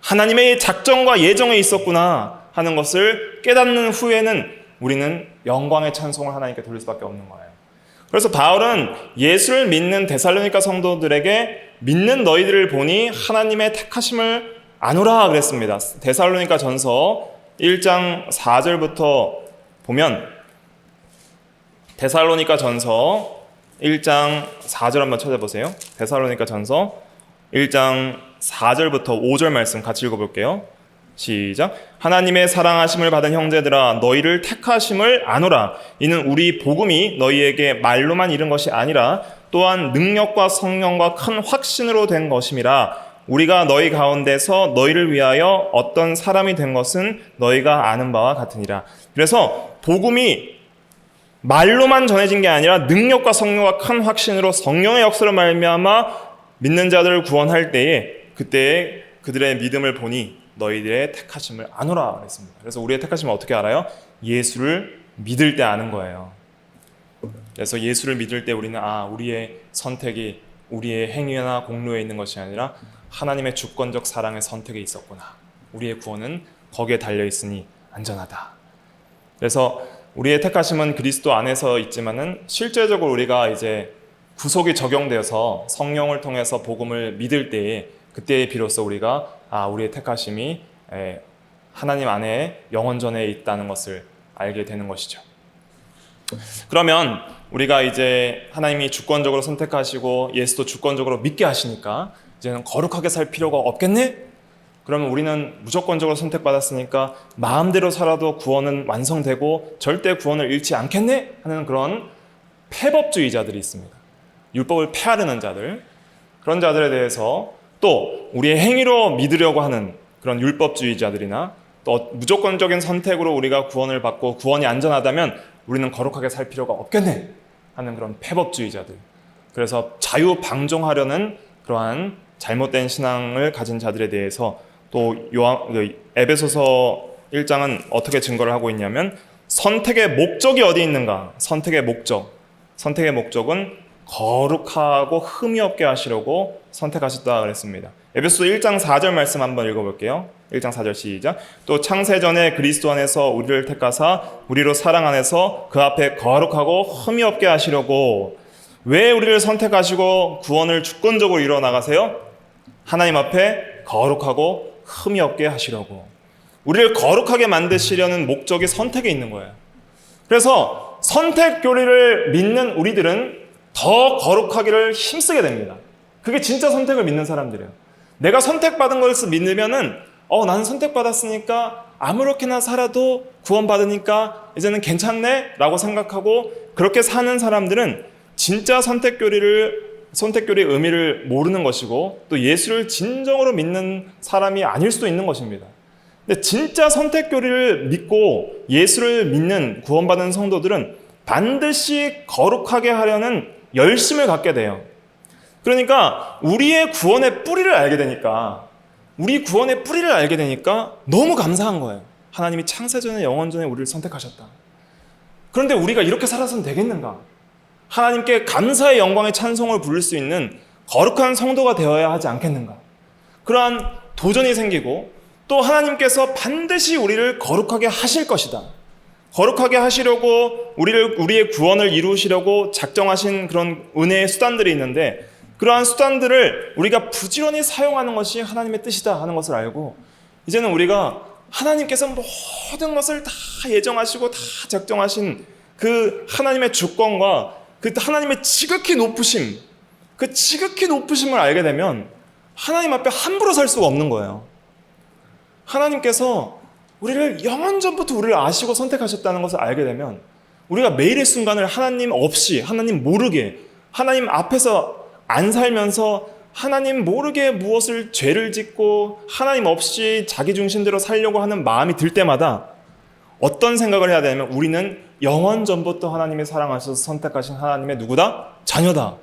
하나님의 작정과 예정에 있었구나 하는 것을 깨닫는 후에는 우리는 영광의 찬송을 하나님께 돌릴 수밖에 없는 거예요. 그래서 바울은 예수를 믿는 데살로니가 성도들에게 믿는 너희들을 보니 하나님의 택하심을 아노라 그랬습니다. 데살로니가 전서 1장 4절부터 보면 데살로니가 전서 1장 4절 한번 찾아보세요. 데살로니가 전서 1장 4절부터 5절 말씀 같이 읽어볼게요. 시작. 하나님의 사랑하심을 받은 형제들아 너희를 택하심을 아노라. 이는 우리 복음이 너희에게 말로만 이른 것이 아니라 또한 능력과 성령과 큰 확신으로 된 것임이라. 우리가 너희 가운데서 너희를 위하여 어떤 사람이 된 것은 너희가 아는 바와 같으니라. 그래서 복음이 말로만 전해진 게 아니라 능력과 성령과 큰 확신으로 성령의 역사로 말미암아 믿는 자들을 구원할 때에 그때에 그들의 믿음을 보니 너희들의 택하심을 아노라 그랬습니다. 그래서 우리의 택하심을 어떻게 알아요? 예수를 믿을 때 아는 거예요. 그래서 예수를 믿을 때 우리는 우리의 선택이 우리의 행위나 공로에 있는 것이 아니라 하나님의 주권적 사랑의 선택에 있었구나. 우리의 구원은 거기에 달려 있으니 안전하다. 그래서 우리의 택하심은 그리스도 안에서 있지만은 실제적으로 우리가 이제 구속이 적용되어서 성령을 통해서 복음을 믿을 때에 그때에 비로소 우리가 우리의 택하심이 하나님 안에 영원전에 있다는 것을 알게 되는 것이죠. 그러면 우리가 이제 하나님이 주권적으로 선택하시고 예수도 주권적으로 믿게 하시니까 이제는 거룩하게 살 필요가 없겠네? 그러면 우리는 무조건적으로 선택받았으니까 마음대로 살아도 구원은 완성되고 절대 구원을 잃지 않겠네? 하는 그런 패법주의자들이 있습니다. 율법을 폐하려는 자들, 그런 자들에 대해서 또 우리의 행위로 믿으려고 하는 그런 율법주의자들이나 또 무조건적인 선택으로 우리가 구원을 받고 구원이 안전하다면 우리는 거룩하게 살 필요가 없겠네 하는 그런 패법주의자들, 그래서 자유방종하려는 그러한 잘못된 신앙을 가진 자들에 대해서 또 에베소서 1장은 어떻게 증거를 하고 있냐면 선택의 목적이 어디 있는가? 선택의 목적은 거룩하고 흠이 없게 하시려고 선택하셨다 그랬습니다. 에베소서 1장 4절 말씀 한번 읽어볼게요. 1장 4절 시작. 또 창세전에 그리스도 안에서 우리를 택하사 우리로 사랑 안에서 그 앞에 거룩하고 흠이 없게 하시려고. 왜 우리를 선택하시고 구원을 주권적으로 이뤄나가세요? 하나님 앞에 거룩하고 흠이 없게 하시려고. 우리를 거룩하게 만드시려는 목적이 선택에 있는 거예요. 그래서 선택 교리를 믿는 우리들은 더 거룩하기를 힘쓰게 됩니다. 그게 진짜 선택을 믿는 사람들이에요. 내가 선택받은 것을 믿으면은 나는 선택받았으니까 아무렇게나 살아도 구원받으니까 이제는 괜찮네 라고 생각하고 그렇게 사는 사람들은 진짜 선택 교리의 의미를 모르는 것이고 또 예수를 진정으로 믿는 사람이 아닐 수도 있는 것입니다. 근데 진짜 선택 교리를 믿고 예수를 믿는 구원받은 성도들은 반드시 거룩하게 하려는 열심을 갖게 돼요. 그러니까 우리의 구원의 뿌리를 알게 되니까 너무 감사한 거예요. 하나님이 창세전에 영원전에 우리를 선택하셨다. 그런데 우리가 이렇게 살아서는 되겠는가? 하나님께 감사의 영광의 찬송을 부를 수 있는 거룩한 성도가 되어야 하지 않겠는가? 그러한 도전이 생기고 또 하나님께서 반드시 우리를 거룩하게 하실 것이다. 거룩하게 하시려고 우리의 구원을 이루시려고 작정하신 그런 은혜의 수단들이 있는데 그러한 수단들을 우리가 부지런히 사용하는 것이 하나님의 뜻이다 하는 것을 알고 이제는 우리가 하나님께서 모든 것을 다 예정하시고 다 작정하신 그 하나님의 주권과 그 하나님의 지극히 높으심, 그 지극히 높으심을 알게 되면 하나님 앞에 함부로 살 수가 없는 거예요. 하나님께서 우리를 영원전부터 우리를 아시고 선택하셨다는 것을 알게 되면 우리가 매일의 순간을 하나님 없이, 하나님 모르게, 하나님 앞에서 안 살면서 하나님 모르게 무엇을 죄를 짓고 하나님 없이 자기 중심대로 살려고 하는 마음이 들 때마다 어떤 생각을 해야 되냐면 우리는 영원전부터 하나님이 사랑하셔서 선택하신 하나님의 누구다? 자녀다.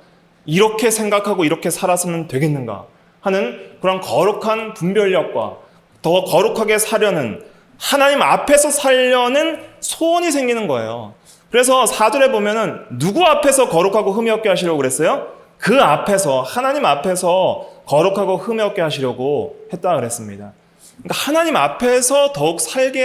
이렇게 생각하고 이렇게 살아서는 되겠는가 하는 그런 거룩한 분별력과 더 거룩하게 사려는 하나님 앞에서 살려는 소원이 생기는 거예요. 그래서 4절에 보면은 누구 앞에서 거룩하고 흠이 없게 하시려고 그랬어요? 그 앞에서, 하나님 앞에서 거룩하고 흠이 없게 하시려고 했다 그랬습니다. 그러니까 하나님 앞에서 더욱 살게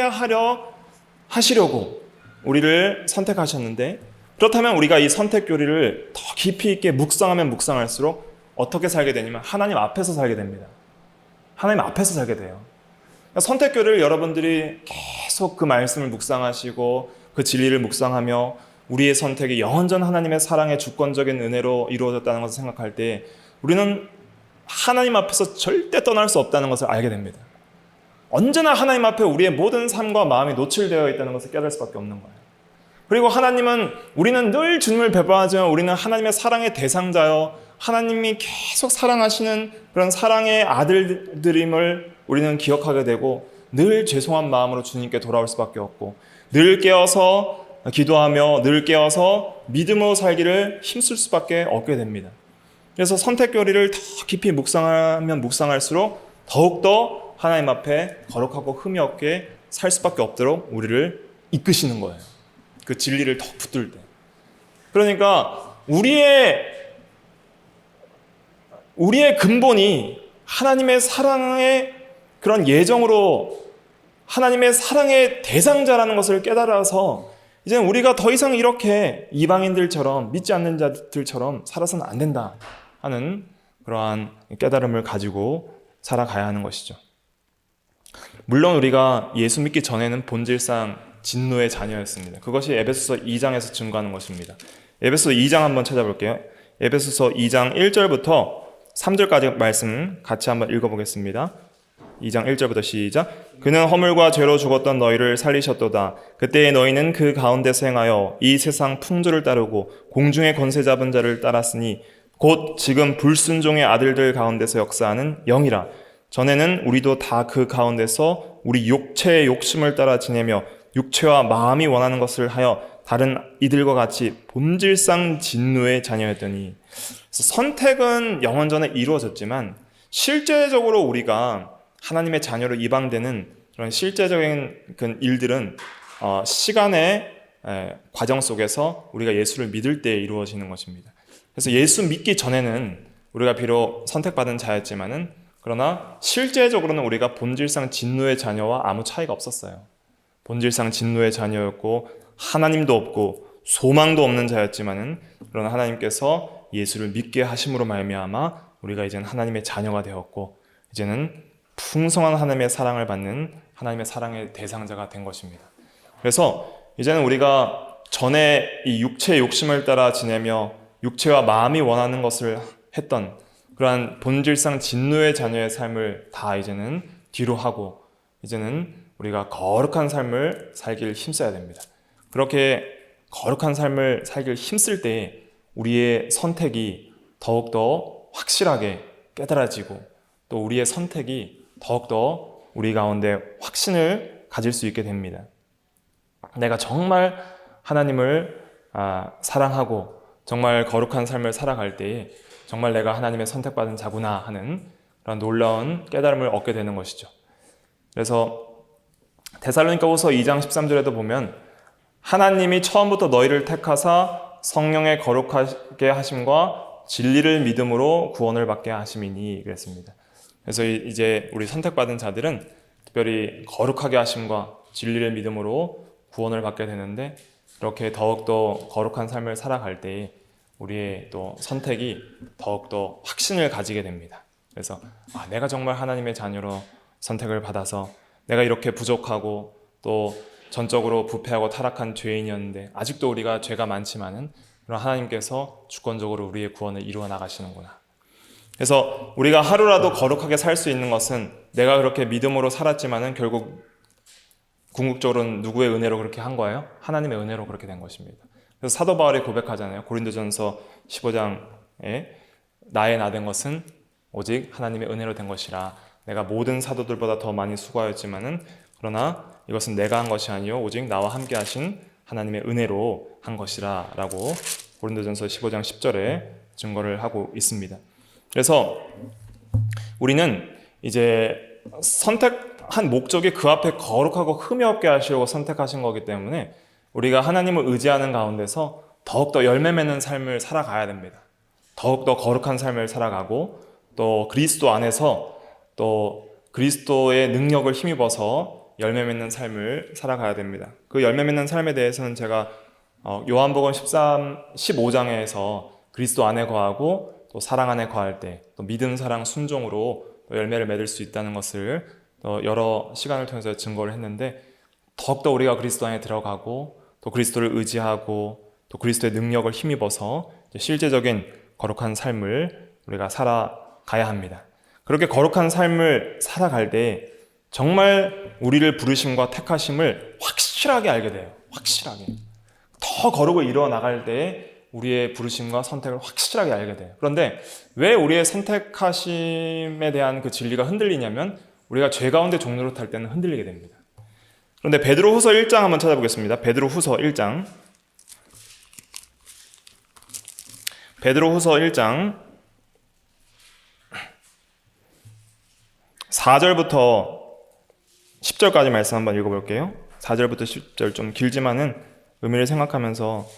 하시려고 우리를 선택하셨는데 그렇다면 우리가 이 선택 교리를 더 깊이 있게 묵상하면 묵상할수록 어떻게 살게 되냐면 하나님 앞에서 살게 됩니다. 하나님 앞에서 살게 돼요. 선택 교리를 여러분들이 계속 그 말씀을 묵상하시고 그 진리를 묵상하며 우리의 선택이 영원전 하나님의 사랑의 주권적인 은혜로 이루어졌다는 것을 생각할 때 우리는 하나님 앞에서 절대 떠날 수 없다는 것을 알게 됩니다. 언제나 하나님 앞에 우리의 모든 삶과 마음이 노출되어 있다는 것을 깨달을 수밖에 없는 거예요. 그리고 우리는 늘 주님을 배반하지만 우리는 하나님의 사랑의 대상자여 하나님이 계속 사랑하시는 그런 사랑의 아들들임을 우리는 기억하게 되고 늘 죄송한 마음으로 주님께 돌아올 수밖에 없고 늘 깨어서 기도하며 늘 깨어서 믿음으로 살기를 힘쓸 수밖에 없게 됩니다. 그래서 선택 교리를 더 깊이 묵상하면 묵상할수록 더욱더 하나님 앞에 거룩하고 흠이 없게 살 수밖에 없도록 우리를 이끄시는 거예요. 그 진리를 더 붙들 때. 그러니까 우리의 근본이 하나님의 사랑의 그런 예정으로 하나님의 사랑의 대상자라는 것을 깨달아서 이제는 우리가 더 이상 이렇게 이방인들처럼 믿지 않는 자들처럼 살아서는 안 된다 하는 그러한 깨달음을 가지고 살아가야 하는 것이죠. 물론 우리가 예수 믿기 전에는 본질상 진노의 자녀였습니다. 그것이 에베소서 2장에서 증거하는 것입니다. 에베소서 2장 한번 찾아볼게요. 에베소서 2장 1절부터 3절까지 말씀 같이 한번 읽어보겠습니다. 2장 1절부터 시작. 그는 허물과 죄로 죽었던 너희를 살리셨도다. 그때의 너희는 그 가운데서 행하여 이 세상 풍조를 따르고 공중의 권세 잡은 자를 따랐으니 곧 지금 불순종의 아들들 가운데서 역사하는 영이라. 전에는 우리도 다 그 가운데서 우리 육체의 욕심을 따라 지내며 육체와 마음이 원하는 것을 하여 다른 이들과 같이 본질상 진노의 자녀였더니. 선택은 영원 전에 이루어졌지만 실제적으로 우리가 하나님의 자녀로 입양되는 그런 실제적인 그 일들은 시간의 과정 속에서 우리가 예수를 믿을 때 이루어지는 것입니다. 그래서 예수 믿기 전에는 우리가 비록 선택받은 자였지만은 그러나 실제적으로는 우리가 본질상 진노의 자녀와 아무 차이가 없었어요. 본질상 진노의 자녀였고 하나님도 없고 소망도 없는 자였지만은 그러나 하나님께서 예수를 믿게 하심으로 말미암아 우리가 이제는 하나님의 자녀가 되었고 이제는 풍성한 하나님의 사랑을 받는 하나님의 사랑의 대상자가 된 것입니다. 그래서 이제는 우리가 전에 이 육체의 욕심을 따라 지내며 육체와 마음이 원하는 것을 했던 그러한 본질상 진노의 자녀의 삶을 다 이제는 뒤로 하고 이제는 우리가 거룩한 삶을 살길 힘써야 됩니다. 그렇게 거룩한 삶을 살길 힘쓸 때 우리의 선택이 더욱더 확실하게 깨달아지고 또 우리의 선택이 더욱더 우리 가운데 확신을 가질 수 있게 됩니다. 내가 정말 하나님을 사랑하고 정말 거룩한 삶을 살아갈 때에 정말 내가 하나님의 선택받은 자구나 하는 그런 놀라운 깨달음을 얻게 되는 것이죠. 그래서 데살로니가후서 2장 13절에도 보면 하나님이 처음부터 너희를 택하사 성령의 거룩하게 하심과 진리를 믿음으로 구원을 받게 하심이니 그랬습니다. 그래서 이제 우리 선택받은 자들은 특별히 거룩하게 하심과 진리를 믿음으로 구원을 받게 되는데 그렇게 더욱더 거룩한 삶을 살아갈 때에 우리의 또 선택이 더욱더 확신을 가지게 됩니다. 그래서 내가 정말 하나님의 자녀로 선택을 받아서 내가 이렇게 부족하고 또 전적으로 부패하고 타락한 죄인이었는데 아직도 우리가 죄가 많지만은 그런 하나님께서 주권적으로 우리의 구원을 이루어 나가시는구나. 그래서 우리가 하루라도 거룩하게 살 수 있는 것은 내가 그렇게 믿음으로 살았지만은 결국 궁극적으로는 누구의 은혜로 그렇게 한 거예요? 하나님의 은혜로 그렇게 된 것입니다. 그래서 사도 바울이 고백하잖아요. 고린도전서 15장에 나의 나 된 것은 오직 하나님의 은혜로 된 것이라. 내가 모든 사도들보다 더 많이 수고하였지만은 그러나 이것은 내가 한 것이 아니요 오직 나와 함께 하신 하나님의 은혜로 한 것이라 라고 고린도전서 15장 10절에 증거를 하고 있습니다. 그래서 우리는 이제 선택한 목적이 그 앞에 거룩하고 흠이 없게 하시려고 선택하신 거기 때문에 우리가 하나님을 의지하는 가운데서 더욱더 열매 맺는 삶을 살아가야 됩니다. 더욱더 거룩한 삶을 살아가고 또 그리스도 안에서 또 그리스도의 능력을 힘입어서 열매 맺는 삶을 살아가야 됩니다. 그 열매 맺는 삶에 대해서는 제가 요한복음 15장에서 그리스도 안에 거하고 또 사랑 안에 거할 때 또 믿음, 사랑, 순종으로 또 열매를 맺을 수 있다는 것을 또 여러 시간을 통해서 증거를 했는데 더욱더 우리가 그리스도 안에 들어가고 또 그리스도를 의지하고 또 그리스도의 능력을 힘입어서 실제적인 거룩한 삶을 우리가 살아가야 합니다. 그렇게 거룩한 삶을 살아갈 때 정말 우리를 부르심과 택하심을 확실하게 알게 돼요. 확실하게. 더 거룩을 이루어 나갈 때 우리의 부르심과 선택을 확실하게 알게 돼요. 그런데 왜 우리의 선택하심에 대한 그 진리가 흔들리냐면 우리가 죄 가운데 종로를 탈 때는 흔들리게 됩니다. 그런데 베드로후서 1장 한번 찾아보겠습니다. 베드로후서 1장 4절부터 10절까지 말씀 한번 읽어볼게요. 4절부터 10절 좀 길지만은 의미를 생각하면서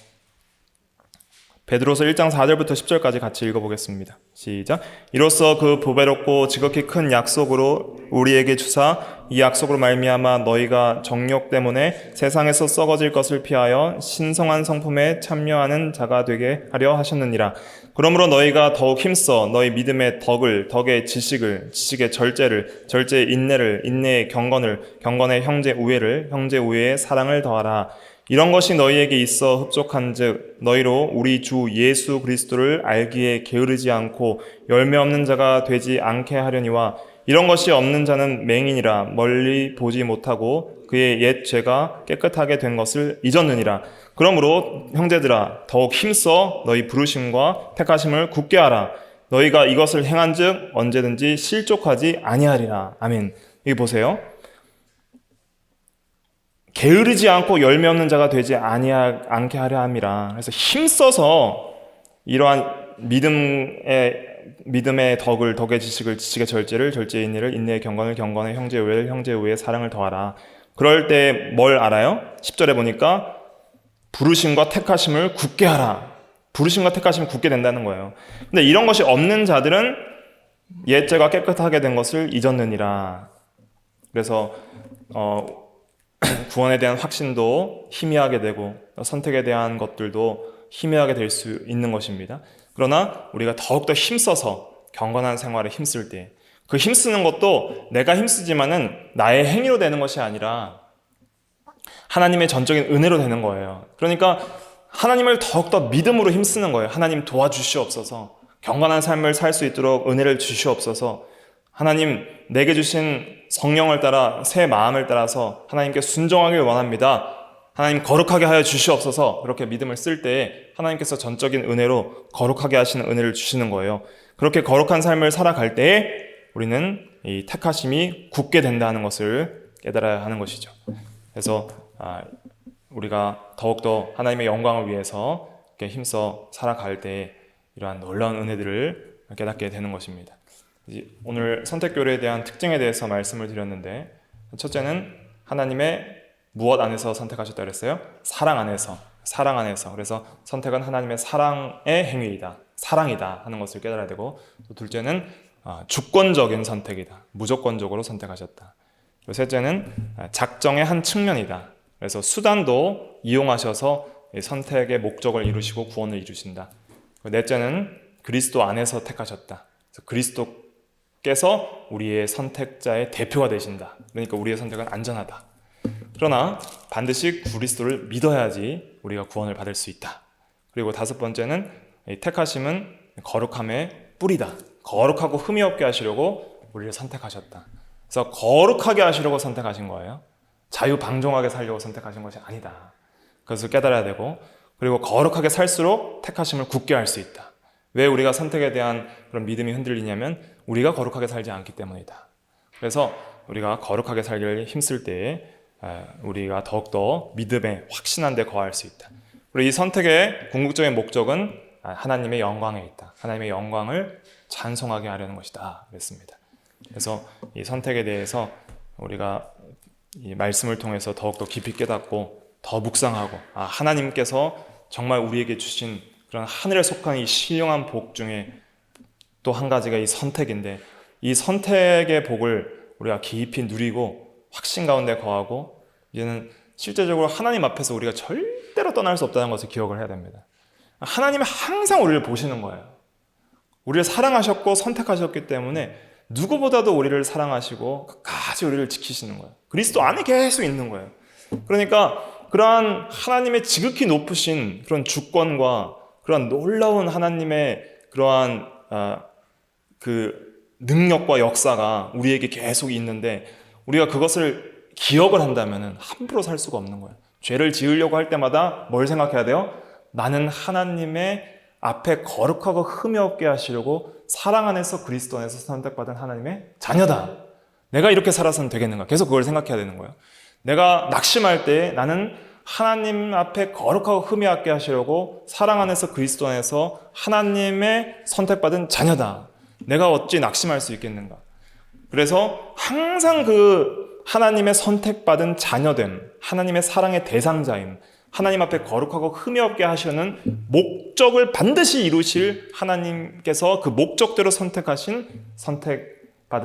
베드로서 1장 4절부터 10절까지 같이 읽어보겠습니다. 시작. 이로써 그 보배롭고 지극히 큰 약속으로 우리에게 주사 이 약속으로 말미암아 너희가 정욕 때문에 세상에서 썩어질 것을 피하여 신성한 성품에 참여하는 자가 되게 하려 하셨느니라. 그러므로 너희가 더욱 힘써 너희 믿음의 덕의 지식을, 지식의 절제를, 절제의 인내를, 인내의 경건을, 경건의 형제 우애를, 형제 우애의 사랑을 더하라. 이런 것이 너희에게 있어 흡족한즉 너희로 우리 주 예수 그리스도를 알기에 게으르지 않고 열매 없는 자가 되지 않게 하려니와 이런 것이 없는 자는 맹인이라 멀리 보지 못하고 그의 옛 죄가 깨끗하게 된 것을 잊었느니라. 그러므로 형제들아 더욱 힘써 너희 부르심과 택하심을 굳게 하라. 너희가 이것을 행한즉 언제든지 실족하지 아니하리라. 아멘. 여기 보세요. 게으르지 않고 열매 없는 자가 되지 않게 하려 함이라. 그래서 힘써서 이러한 믿음의 덕의 지식을, 지식의 절제를, 절제의 인내를, 인내의 경건을, 경건의 형제 우애를, 형제 우애의 사랑을 더하라. 그럴 때 뭘 알아요? 10절에 보니까 부르심과 택하심을 굳게 하라. 부르심과 택하심이 굳게 된다는 거예요. 근데 이런 것이 없는 자들은 옛죄가 깨끗하게 된 것을 잊었느니라. 그래서 구원에 대한 확신도 희미하게 되고 선택에 대한 것들도 희미하게 될 수 있는 것입니다. 그러나 우리가 더욱더 힘써서 경건한 생활에 힘쓸 때 그 힘쓰는 것도 내가 힘쓰지만은 나의 행위로 되는 것이 아니라 하나님의 전적인 은혜로 되는 거예요. 그러니까 하나님을 더욱더 믿음으로 힘쓰는 거예요. 하나님 도와주시옵소서, 경건한 삶을 살 수 있도록 은혜를 주시옵소서, 하나님 내게 주신 성령을 따라 새 마음을 따라서 하나님께 순종하길 원합니다. 하나님 거룩하게 하여 주시옵소서. 그렇게 믿음을 쓸 때 하나님께서 전적인 은혜로 거룩하게 하시는 은혜를 주시는 거예요. 그렇게 거룩한 삶을 살아갈 때에 우리는 이 택하심이 굳게 된다는 것을 깨달아야 하는 것이죠. 그래서 우리가 더욱더 하나님의 영광을 위해서 이렇게 힘써 살아갈 때 이러한 놀라운 은혜들을 깨닫게 되는 것입니다. 오늘 선택교회에 대한 특징에 대해서 말씀을 드렸는데, 첫째는 하나님의 무엇 안에서 선택하셨다 그랬어요? 사랑 안에서. 그래서 선택은 하나님의 사랑의 행위이다, 사랑이다 하는 것을 깨달아야 되고, 또 둘째는 주권적인 선택이다, 무조건적으로 선택하셨다. 그리고 셋째는 작정의 한 측면이다. 그래서 수단도 이용하셔서 선택의 목적을 이루시고 구원을 이루신다. 넷째는 그리스도 안에서 택하셨다. 그래서 그리스도께서 우리의 선택자의 대표가 되신다. 그러니까 우리의 선택은 안전하다. 그러나 반드시 그리스도를 믿어야지 우리가 구원을 받을 수 있다. 그리고 다섯 번째는 택하심은 거룩함의 뿌리다. 거룩하고 흠이 없게 하시려고 우리를 선택하셨다. 그래서 거룩하게 하시려고 선택하신 거예요. 자유방종하게 살려고 선택하신 것이 아니다. 그것을 깨달아야 되고, 그리고 거룩하게 살수록 택하심을 굳게 할 수 있다. 왜 우리가 선택에 대한 그런 믿음이 흔들리냐면 우리가 거룩하게 살지 않기 때문이다. 그래서 우리가 거룩하게 살기를 힘쓸 때에 우리가 더욱더 믿음에 확신한 데 거할 수 있다. 그리고 이 선택의 궁극적인 목적은 하나님의 영광에 있다. 하나님의 영광을 찬송하게 하려는 것이다 그랬습니다. 그래서 이 선택에 대해서 우리가 이 말씀을 통해서 더욱더 깊이 깨닫고 더 묵상하고, 하나님께서 정말 우리에게 주신 그런 하늘에 속한 이 신령한 복 중에 또 한 가지가 이 선택인데, 이 선택의 복을 우리가 깊이 누리고 확신 가운데 거하고, 이제는 실제적으로 하나님 앞에서 우리가 절대로 떠날 수 없다는 것을 기억을 해야 됩니다. 하나님은 항상 우리를 보시는 거예요. 우리를 사랑하셨고 선택하셨기 때문에 누구보다도 우리를 사랑하시고 끝까지 우리를 지키시는 거예요. 그리스도 안에 계속 있는 거예요. 그러니까 그러한 하나님의 지극히 높으신 그런 주권과 그러한 놀라운 하나님의 그러한 그 능력과 역사가 우리에게 계속 있는데, 우리가 그것을 기억을 한다면 함부로 살 수가 없는 거예요. 죄를 지으려고 할 때마다 뭘 생각해야 돼요? 나는 하나님의 앞에 거룩하고 흠이 없게 하시려고 사랑 안에서 그리스도 안에서 선택받은 하나님의 자녀다. 내가 이렇게 살아서는 되겠는가? 계속 그걸 생각해야 되는 거예요. 내가 낙심할 때 나는 하나님 앞에 거룩하고 흠이 없게 하시려고 사랑 안에서 그리스도 안에서 하나님의 선택받은 자녀다. 내가 어찌 낙심할 수 있겠는가? 그래서 항상 그 하나님의 선택받은 자녀됨, 하나님의 사랑의 대상자임, 하나님 앞에 거룩하고 흠이 없게 하시는 목적을 반드시 이루실 하나님께서 그 목적대로 선택받은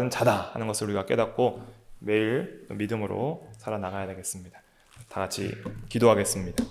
자다 하는 것을 우리가 깨닫고 매일 믿음으로 살아나가야 되겠습니다. 다 같이 기도하겠습니다.